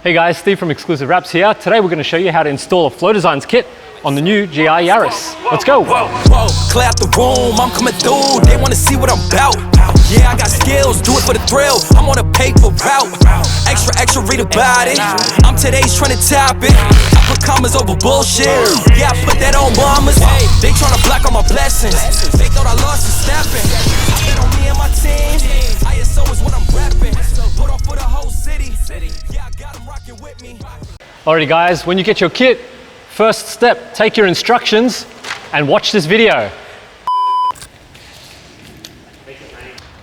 Hey guys, Steve from Exclusive Wraps here. Today we're going to show you how to install a FlowDesigns kit on the new GR Yaris. Let's go! Whoa, clear out the room, I'm coming through, they want to see what I'm about. Yeah, I got skills, do it for the thrill, I'm on a paper route. Extra, read about it, I'm today's trending topic. I put commas over bullshit, yeah, I put that on mamas. Hey, they tryna block all my blessings, they thought I lost and snapping. I bet on me and my team, ISO is what I'm rapping. Put on for the whole city, yeah, I got them rocking with me. Alrighty guys, when you get your kit, first step, take your instructions and watch this video.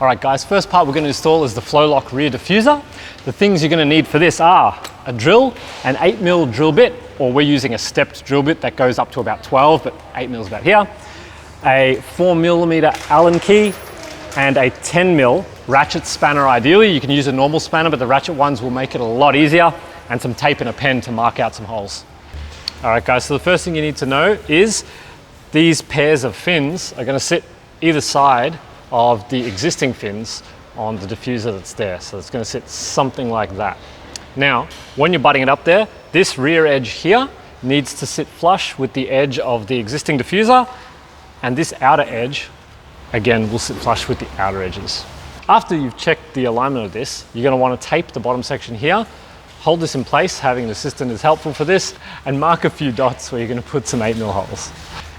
Alright guys, first part we're going to install is the FlowLock rear diffuser. The things you're going to need for this are a drill, an 8mm drill bit, or we're using a stepped drill bit that goes up to about 12, but 8mm is about here. A 4mm Allen key and a 10mm ratchet spanner ideally. You can use a normal spanner, but the ratchet ones will make it a lot easier, and some tape and a pen to mark out some holes. Alright guys, so the first thing you need to know is these pairs of fins are going to sit either side of the existing fins on the diffuser that's there. So it's going to sit something like that. Now, when you're butting it up there, this rear edge here needs to sit flush with the edge of the existing diffuser, and this outer edge, again, will sit flush with the outer edges. After you've checked the alignment of this, you're going to want to tape the bottom section here. Hold this in place, having an assistant is helpful for this, and mark a few dots where you're going to put some 8mm holes.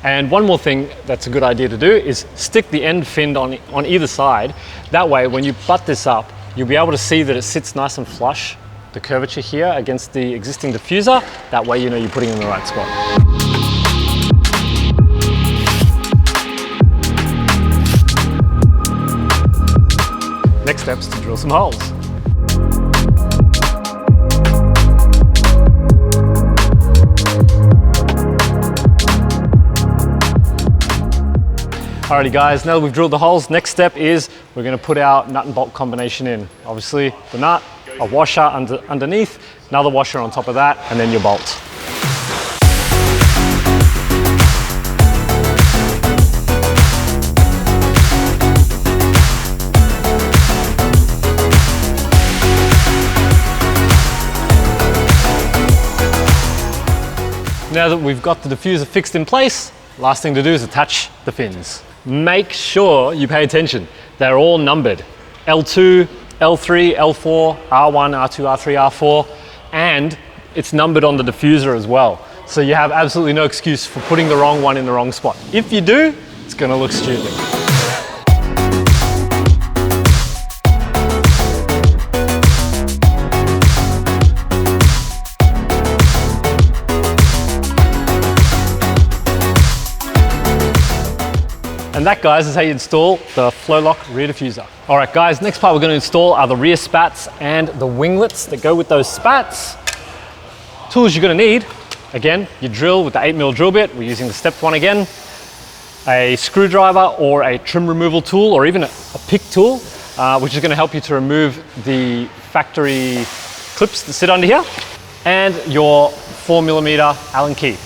And one more thing that's a good idea to do is stick the end fin on either side. That way, when you butt this up, you'll be able to see that it sits nice and flush, the curvature here against the existing diffuser. That way you know you're putting it in the right spot. Next step is to drill some holes. Alrighty guys, now that we've drilled the holes, next step is we're going to put our nut and bolt combination in. Obviously the nut, a washer underneath, another washer on top of that, and then your bolt. Now that we've got the diffuser fixed in place, last thing to do is attach the fins. Make sure you pay attention. They're all numbered. L2, L3, L4, R1, R2, R3, R4, and it's numbered on the diffuser as well. So you have absolutely no excuse for putting the wrong one in the wrong spot. If you do, it's gonna look stupid. And that, guys, is how you install the FlowLock rear diffuser. All right, guys, next part we're going to install are the rear spats and the winglets that go with those spats. Tools you're going to need, again, your drill with the 8mm drill bit. We're using the stepped one again. A screwdriver or a trim removal tool, or even a pick tool, which is going to help you to remove the factory clips that sit under here. And your 4mm Allen key.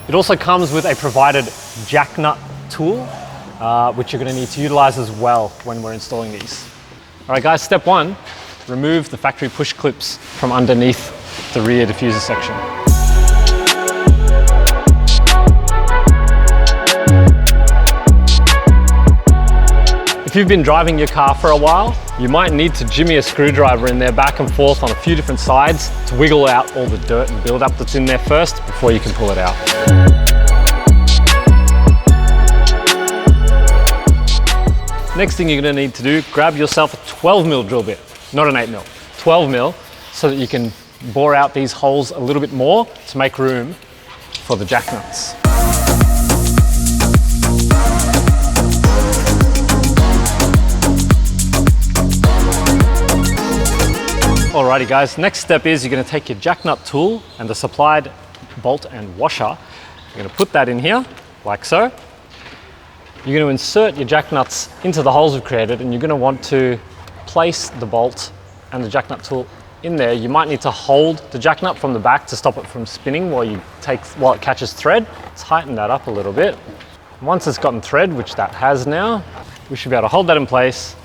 It also comes with a provided jack nut tool, which you're going to need to utilize as well when we're installing these. All right guys, step one, remove the factory push clips from underneath the rear diffuser section. If you've been driving your car for a while, you might need to jimmy a screwdriver in there back and forth on a few different sides to wiggle out all the dirt and build-up that's in there first before you can pull it out. Next thing you're going to need to do, grab yourself a 12mm drill bit, not an 8mm, 12mm, so that you can bore out these holes a little bit more to make room for the jack nuts. Alrighty guys, next step is you're going to take your jack nut tool and the supplied bolt and washer. You're going to put that in here, like so. You're going to insert your jack nuts into the holes we've created, and you're going to want to place the bolt and the jack nut tool in there. You might need to hold the jack nut from the back to stop it from spinning while it catches thread. Tighten that up a little bit. Once it's gotten thread, which that has now, we should be able to hold that in place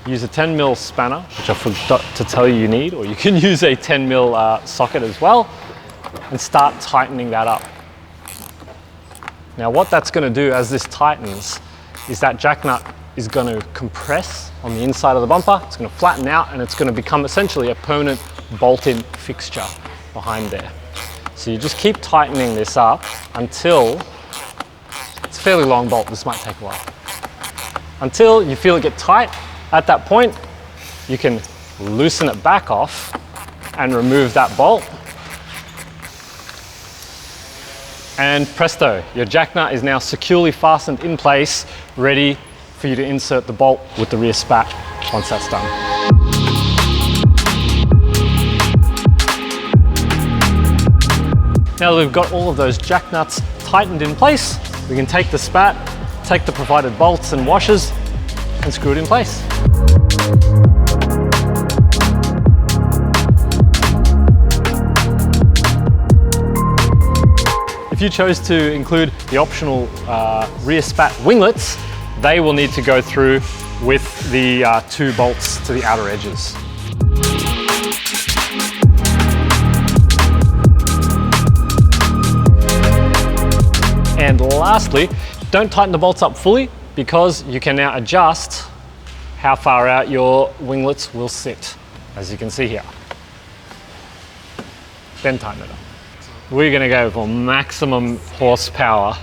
use a 10mm spanner, which I forgot to tell you need, or you can use a 10mm socket as well, and start tightening that up. Now what that's going to do as this tightens is that jack nut is going to compress on the inside of the bumper, it's going to flatten out, and it's going to become essentially a permanent bolt-in fixture behind there. So you just keep tightening this up until, it's a fairly long bolt, this might take a while, until you feel it get tight. At that point, you can loosen it back off and remove that bolt. And presto, your jack nut is now securely fastened in place, ready for you to insert the bolt with the rear spat once that's done. Now that we've got all of those jack nuts tightened in place, we can take the spat, take the provided bolts and washers, and screw it in place. If you chose to include the optional rear spat winglets, they will need to go through with the 2 bolts to the outer edges. And lastly, don't tighten the bolts up fully, because you can now adjust how far out your winglets will sit, as you can see here. Then tighten it up. We're going to go for maximum horsepower.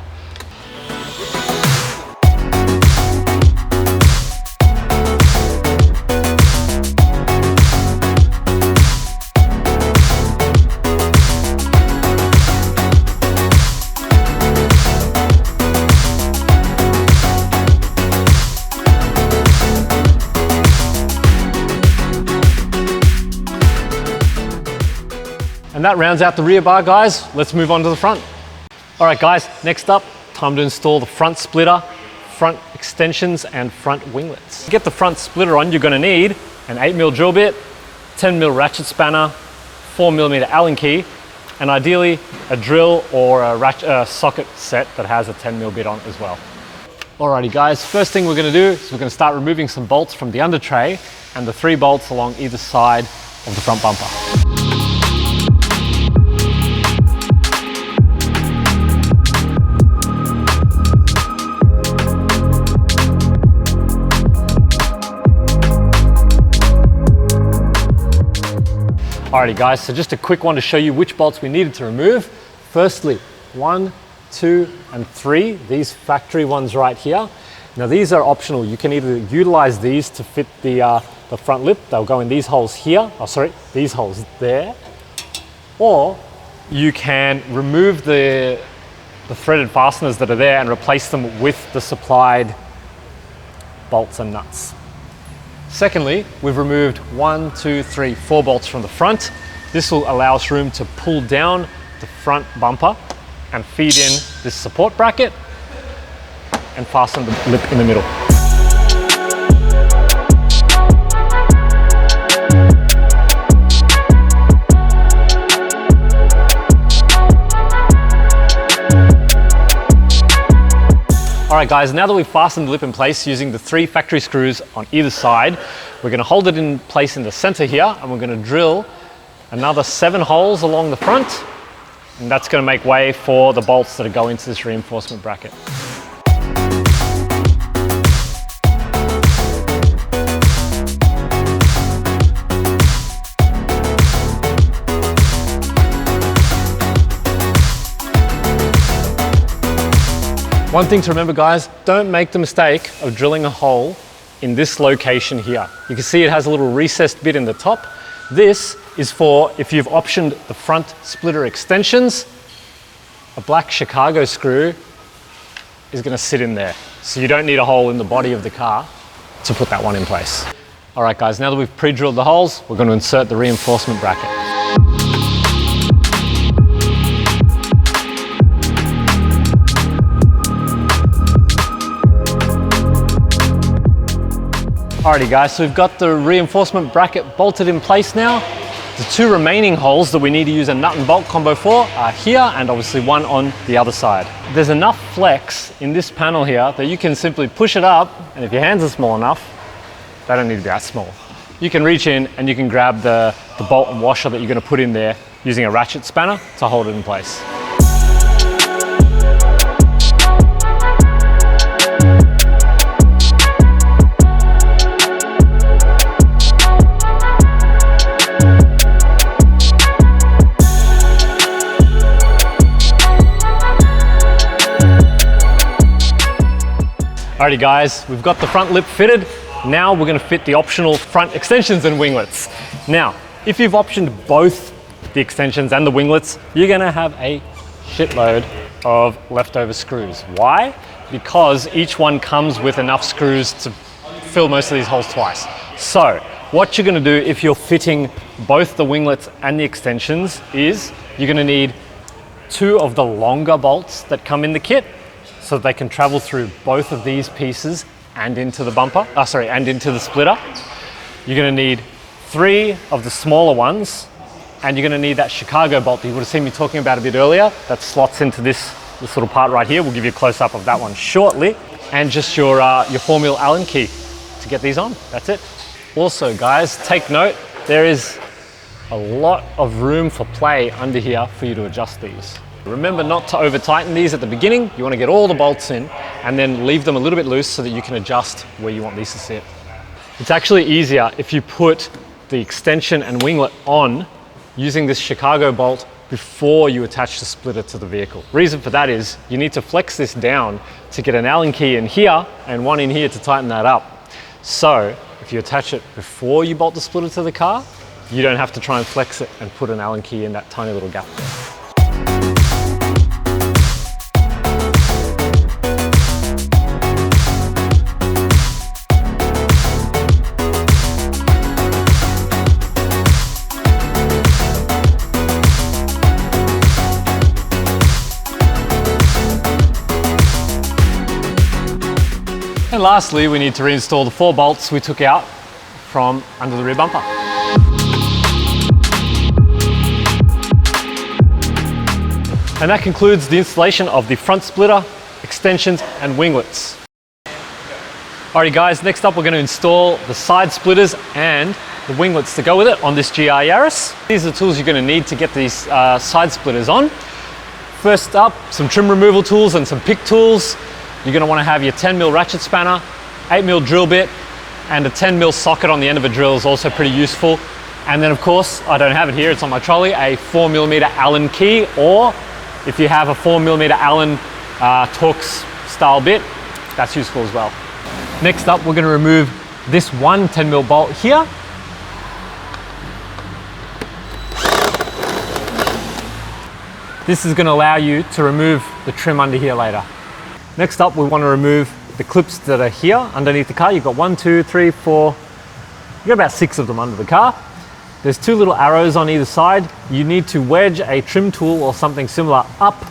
And that rounds out the rear bar, guys. Let's move on to the front. All right, guys, next up, time to install the front splitter, front extensions, and front winglets. To get the front splitter on, you're gonna need an 8mm drill bit, 10mm ratchet spanner, 4mm Allen key, and ideally a drill or a socket set that has a 10mm bit on as well. Alrighty guys, first thing we're gonna do is we're gonna start removing some bolts from the under tray and the 3 bolts along either side of the front bumper. Alrighty guys, so just a quick one to show you which bolts we needed to remove. Firstly, 1, 2, and 3, these factory ones right here. Now these are optional. You can either utilize these to fit the front lip, they'll go in these holes here, oh sorry, these holes there, or you can remove the threaded fasteners that are there and replace them with the supplied bolts and nuts. Secondly, we've removed 1, 2, 3, 4 bolts from the front. This will allow us room to pull down the front bumper and feed in this support bracket and fasten the lip in the middle. Alright guys, now that we've fastened the lip in place using the 3 factory screws on either side, we're going to hold it in place in the center here, and we're going to drill another 7 holes along the front, and that's going to make way for the bolts that go into this reinforcement bracket. One thing to remember guys, don't make the mistake of drilling a hole in this location here. You can see it has a little recessed bit in the top. This is for if you've optioned the front splitter extensions, a black Chicago screw is going to sit in there. So you don't need a hole in the body of the car to put that one in place. All right guys, now that we've pre-drilled the holes, we're going to insert the reinforcement bracket. Alrighty guys, so we've got the reinforcement bracket bolted in place now. The 2 remaining holes that we need to use a nut and bolt combo for are here, and obviously one on the other side. There's enough flex in this panel here that you can simply push it up, and if your hands are small enough, They don't need to be that small. You can reach in and you can grab the bolt and washer that you're going to put in there using a ratchet spanner to hold it in place. Alrighty guys, we've got the front lip fitted. Now we're going to fit the optional front extensions and winglets. Now, if you've optioned both the extensions and the winglets, you're going to have a shitload of leftover screws. Why? Because each one comes with enough screws to fill most of these holes twice. So, what you're going to do if you're fitting both the winglets and the extensions is you're going to need 2 of the longer bolts that come in the kit so that they can travel through both of these pieces and into the bumper, and into the splitter. You're going to need 3 of the smaller ones, and you're going to need that Chicago bolt that you would have seen me talking about a bit earlier that slots into this little part right here. We'll give you a close-up of that one shortly, and just your 4mm Allen key to get these on. That's it. Also guys, take note, there is a lot of room for play under here for you to adjust these. Remember not to over tighten these at the beginning. You want to get all the bolts in and then leave them a little bit loose so that you can adjust where you want these to sit. It's actually easier if you put the extension and winglet on using this Chicago bolt before you attach the splitter to the vehicle. Reason for that is you need to flex this down to get an Allen key in here and one in here to tighten that up. So if you attach it before you bolt the splitter to the car, you don't have to try and flex it and put an Allen key in that tiny little gap there. And lastly, we need to reinstall the 4 bolts we took out from under the rear bumper. And that concludes the installation of the front splitter, extensions and winglets. Alrighty guys, next up we're going to install the side splitters and the winglets to go with it on this GR Yaris. These are the tools you're going to need to get these side splitters on. First up, some trim removal tools and some pick tools. You're going to want to have your 10mm ratchet spanner, 8mm drill bit, and a 10mm socket on the end of a drill is also pretty useful. And then of course, I don't have it here, it's on my trolley, a 4mm Allen key, or if you have a 4mm Allen Torx style bit, that's useful as well. Next up, we're going to remove this one 10mm bolt here. This is going to allow you to remove the trim under here later. Next up, we want to remove the clips that are here underneath the car. You've got 1, 2, 3, 4, you've got about 6 of them under the car. There's 2 little arrows on either side. You need to wedge a trim tool or something similar up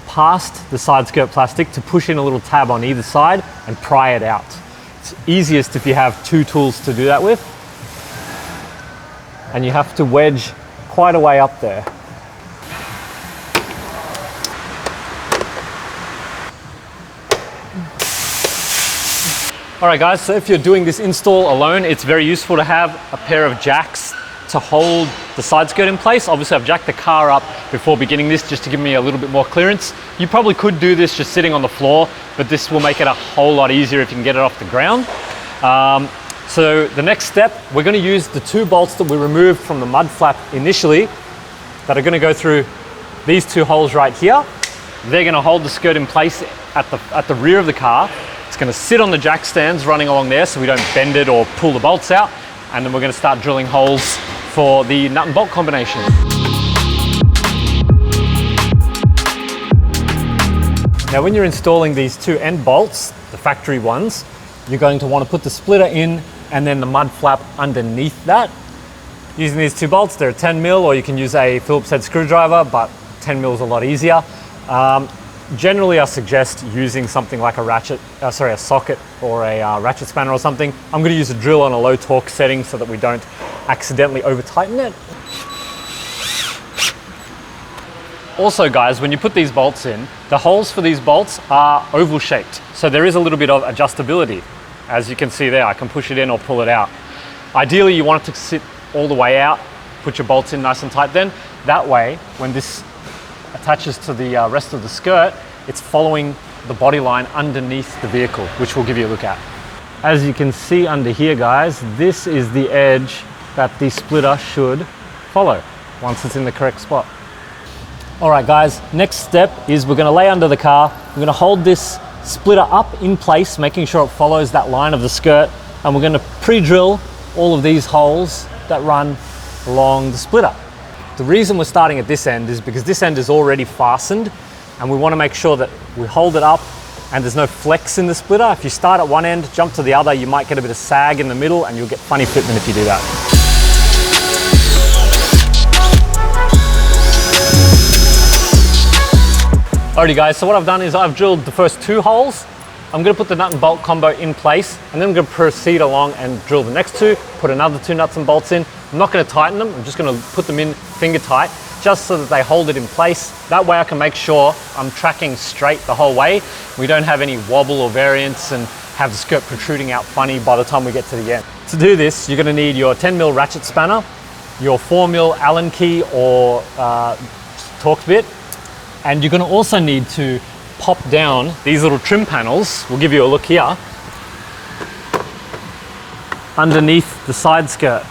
past the side skirt plastic to push in a little tab on either side and pry it out. It's easiest if you have 2 tools to do that with. And you have to wedge quite a way up there. Alright guys, so if you're doing this install alone, it's very useful to have a pair of jacks to hold the side skirt in place. Obviously I've jacked the car up before beginning this just to give me a little bit more clearance. You probably could do this just sitting on the floor, but this will make it a whole lot easier if you can get it off the ground. So the next step, we're going to use the 2 bolts that we removed from the mud flap initially that are going to go through these 2 holes right here. They're going to hold the skirt in place at the rear of the car. It's going to sit on the jack stands running along there so we don't bend it or pull the bolts out. And then we're going to start drilling holes for the nut and bolt combination. Now when you're installing these 2 end bolts, the factory ones, you're going to want to put the splitter in and then the mud flap underneath that. Using these 2 bolts, they're a 10mm, or you can use a Phillips head screwdriver, but 10mm is a lot easier. Generally, I suggest using something like a socket or a ratchet spanner or something. I'm going to use a drill on a low torque setting so that we don't accidentally over tighten it. Also guys, when you put these bolts in, the holes for these bolts are oval shaped. So there is a little bit of adjustability. As you can see there, I can push it in or pull it out. Ideally, you want it to sit all the way out, put your bolts in nice and tight then. That way, when this attaches to the rest of the skirt, it's following the body line underneath the vehicle, which we'll give you a look at. As you can see under here, guys, this is the edge that the splitter should follow once it's in the correct spot. All right, guys, next step is we're gonna lay under the car. We're gonna hold this splitter up in place, making sure it follows that line of the skirt, and we're gonna pre-drill all of these holes that run along the splitter. The reason we're starting at this end is because this end is already fastened, and we wanna make sure that we hold it up and there's no flex in the splitter. If you start at one end, jump to the other, you might get a bit of sag in the middle and you'll get funny fitment if you do that. Alrighty guys, so what I've done is I've drilled the first 2 holes. I'm gonna put the nut and bolt combo in place, and then I'm gonna proceed along and drill the next 2, put another 2 nuts and bolts in. I'm not gonna tighten them, I'm just gonna put them in finger tight, just so that they hold it in place. That way I can make sure I'm tracking straight the whole way. We don't have any wobble or variance and have the skirt protruding out funny by the time we get to the end. To do this, you're gonna need your 10mm ratchet spanner, your 4mm Allen key or Torx bit, and you're gonna also need to pop down these little trim panels. We'll give you a look here. Underneath the side skirt.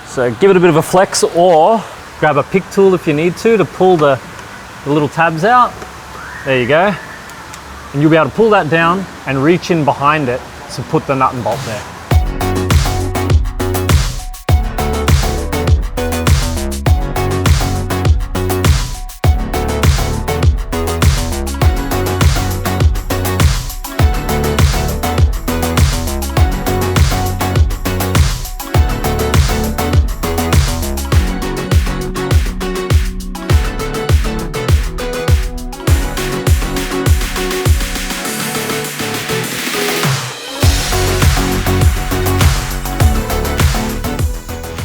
So give it a bit of a flex, or grab a pick tool if you need to pull the little tabs out. There you go. And you'll be able to pull that down and reach in behind it to put the nut and bolt there.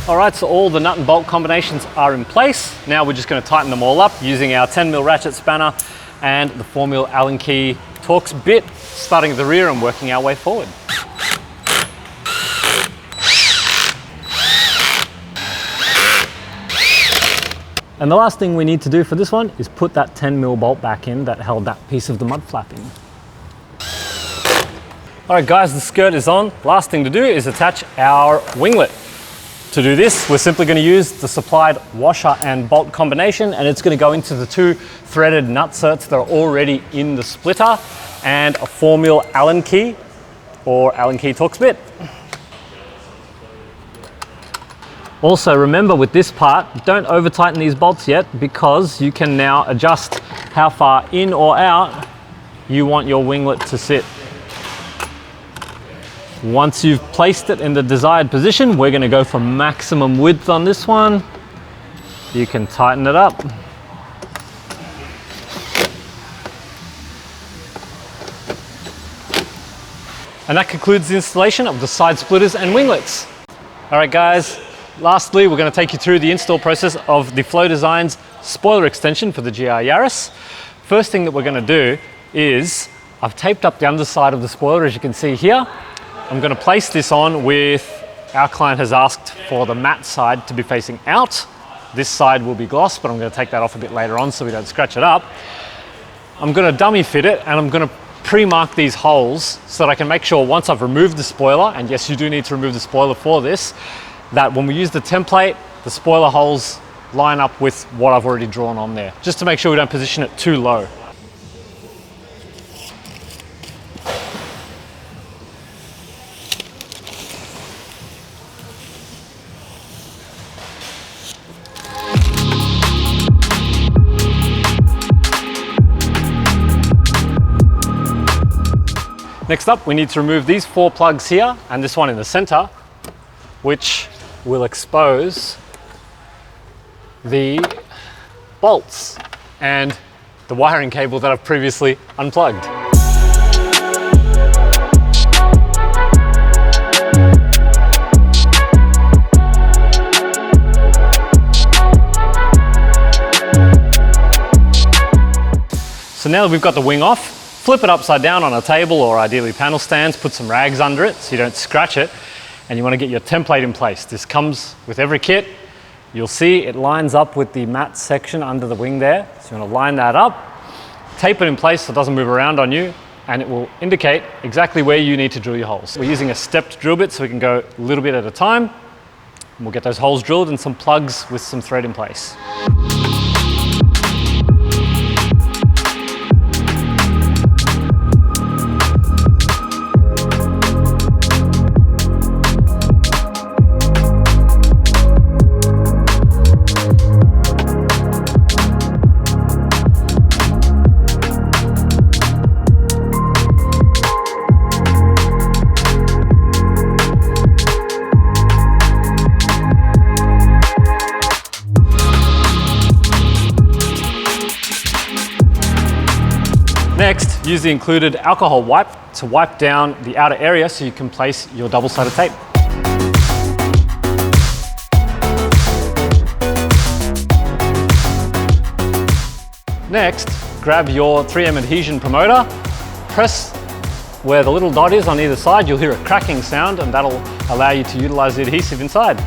All right, so all the nut and bolt combinations are in place. Now we're just gonna tighten them all up using our 10mm ratchet spanner and the 4mm Allen key Torx bit, starting at the rear and working our way forward. And the last thing we need to do for this one is put that 10mm bolt back in that held that piece of the mud flap in. All right guys, the skirt is on. Last thing to do is attach our winglet. To do this, we're simply going to use the supplied washer and bolt combination, and it's going to go into the 2 threaded nutserts that are already in the splitter and a 4mm Allen key or Allen key Torx bit. Also remember with this part, don't over tighten these bolts yet, because you can now adjust how far in or out you want your winglet to sit. Once you've placed it in the desired position, we're going to go for maximum width on this one. You can tighten it up. And that concludes the installation of the side splitters and winglets. All right guys, lastly we're going to take you through the install process of the FlowDesigns spoiler extension for the GR Yaris. First thing that we're going to do is, I've taped up the underside of the spoiler as you can see here. I'm going to place this on with, our client has asked for the matte side to be facing out. This side will be gloss, but I'm going to take that off a bit later on so we don't scratch it up. I'm going to dummy fit it, and I'm going to pre-mark these holes so that I can make sure once I've removed the spoiler, and yes, you do need to remove the spoiler for this, that when we use the template, the spoiler holes line up with what I've already drawn on there, just to make sure we don't position it too low. Next up, we need to remove these 4 plugs here and this one in the center, which will expose the bolts and the wiring cable that I've previously unplugged. So now that we've got the wing off, Flip it upside down on a table or ideally panel stands, put some rags under it so you don't scratch it, and you want to get your template in place. This comes with every kit. You'll see it lines up with the mat section under the wing there. So you want to line that up, tape it in place so it doesn't move around on you, and it will indicate exactly where you need to drill your holes. We're using a stepped drill bit so we can go a little bit at a time. And we'll get those holes drilled and some plugs with some thread in place. Next, use the included alcohol wipe to wipe down the outer area so you can place your double-sided tape. Next, grab your 3M adhesion promoter, press where the little dot is on either side. You'll hear a cracking sound and that'll allow you to utilize the adhesive inside.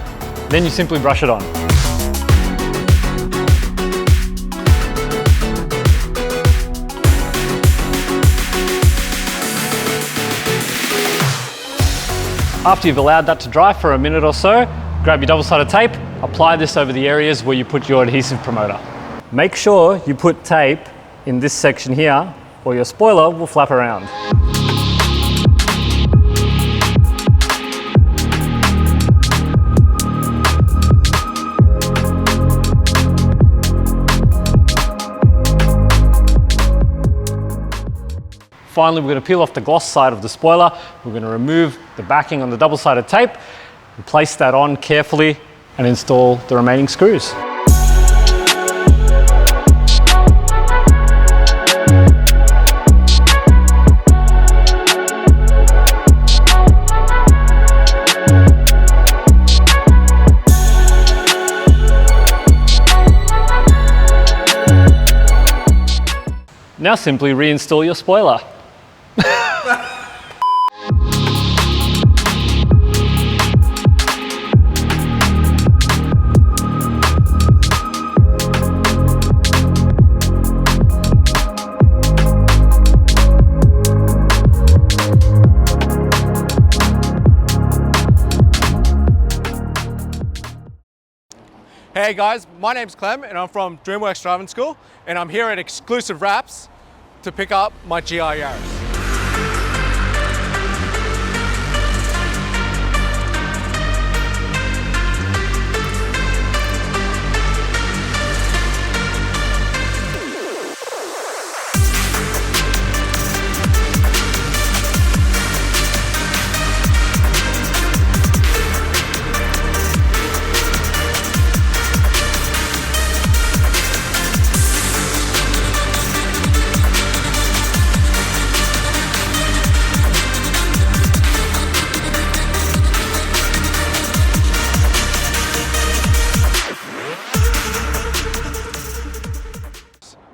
Then you simply brush it on. After you've allowed that to dry for a minute or so, grab your double-sided tape, apply this over the areas where you put your adhesive promoter. Make sure you put tape in this section here or your spoiler will flap around. Finally, we're going to peel off the gloss side of the spoiler. We're going to remove the backing on the double-sided tape, and place that on carefully and install the remaining screws. Now simply reinstall your spoiler. Hey guys, my name's Clem and I'm from DreamWorks Driving School and I'm here at Exclusive Wraps to pick up my GR Yaris.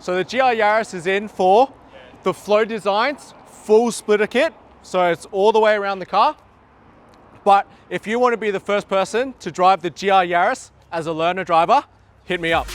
So the GR Yaris is in for the FlowDesigns full splitter kit. So it's all the way around the car. But if you want to be the first person to drive the GR Yaris as a learner driver, hit me up.